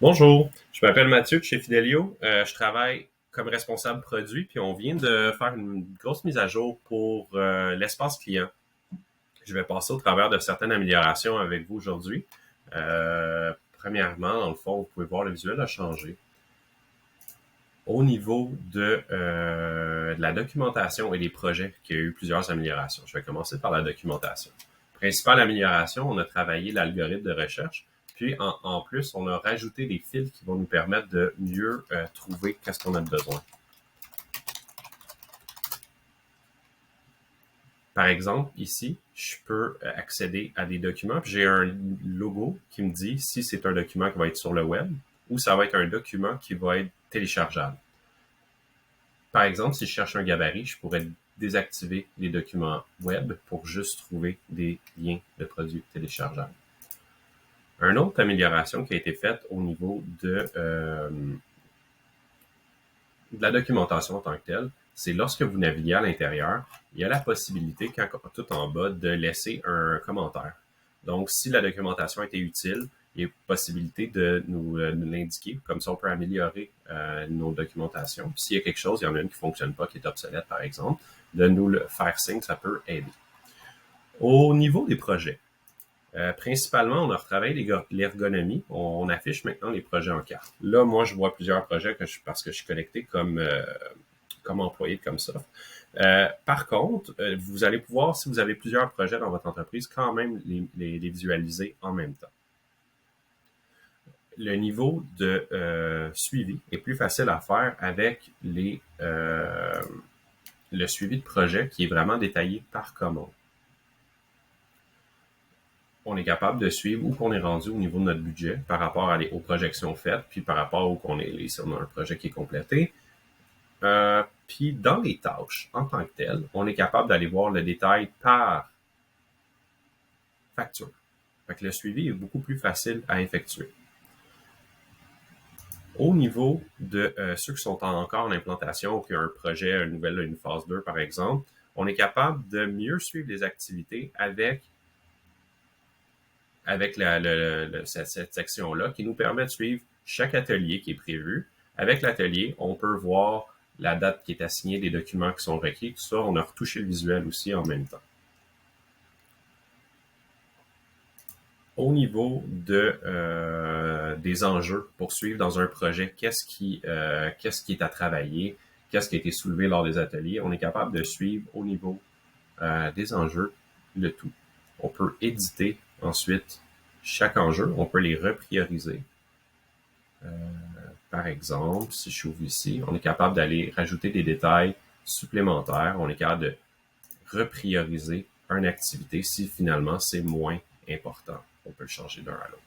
Bonjour, je m'appelle Mathieu de chez Fidelio. Je travaille comme responsable produit, puis on vient de faire une grosse mise à jour pour l'espace client. Je vais passer au travers de certaines améliorations avec vous aujourd'hui. Premièrement, dans le fond, vous pouvez voir le visuel a changé. Au niveau de la documentation et des projets, il y a eu plusieurs améliorations. Je vais commencer par la documentation. Principale amélioration, on a travaillé l'algorithme de recherche. Puis, en plus, on a rajouté des fils qui vont nous permettre de mieux trouver qu'est-ce qu'on a besoin. Par exemple, ici, je peux accéder à des documents. Puis j'ai un logo qui me dit si c'est un document qui va être sur le web ou ça va être un document qui va être téléchargeable. Par exemple, si je cherche un gabarit, je pourrais désactiver les documents web pour juste trouver des liens de produits téléchargeables. Une autre amélioration qui a été faite au niveau de la documentation en tant que telle, c'est lorsque vous naviguez à l'intérieur, il y a la possibilité, quand tout en bas, de laisser un commentaire. Donc, si la documentation était utile, il y a possibilité de nous l'indiquer. Comme ça, on peut améliorer nos documentations. Puis, s'il y a quelque chose, il y en a une qui ne fonctionne pas, qui est obsolète, par exemple, de nous le faire signe, ça peut aider. Au niveau des projets, principalement, on a retravaillé l'ergonomie. On affiche maintenant les projets en carte. Là, moi, je vois plusieurs projets parce que je suis connecté comme employé de Comsoft. Par contre, vous allez pouvoir, si vous avez plusieurs projets dans votre entreprise, quand même les visualiser en même temps. Le niveau de suivi est plus facile à faire avec le suivi de projet qui est vraiment détaillé par commande. On est capable de suivre où qu'on est rendu au niveau de notre budget par rapport aux projections faites, puis par rapport où qu'on est, si on a un projet qui est complété. Puis dans les tâches en tant que telles, on est capable d'aller voir le détail par facture. Fait que le suivi est beaucoup plus facile à effectuer. Au niveau de ceux qui sont encore en implantation ou qui ont un projet, une phase 2 par exemple, on est capable de mieux suivre les activités avec cette section-là qui nous permet de suivre chaque atelier qui est prévu. Avec l'atelier, on peut voir la date qui est assignée, des documents qui sont requis, tout ça. On a retouché le visuel aussi en même temps. Au niveau des enjeux pour suivre dans un projet, qu'est-ce qui est à travailler, qu'est-ce qui a été soulevé lors des ateliers, on est capable de suivre au niveau des enjeux le tout. On peut éditer ensuite chaque enjeu, on peut les reprioriser. Par exemple, si je ouvre ici, on est capable d'aller rajouter des détails supplémentaires. On est capable de reprioriser une activité si finalement c'est moins important. On peut le changer d'un à l'autre.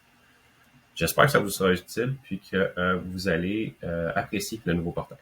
J'espère que ça vous sera utile puis que vous allez apprécier le nouveau portail.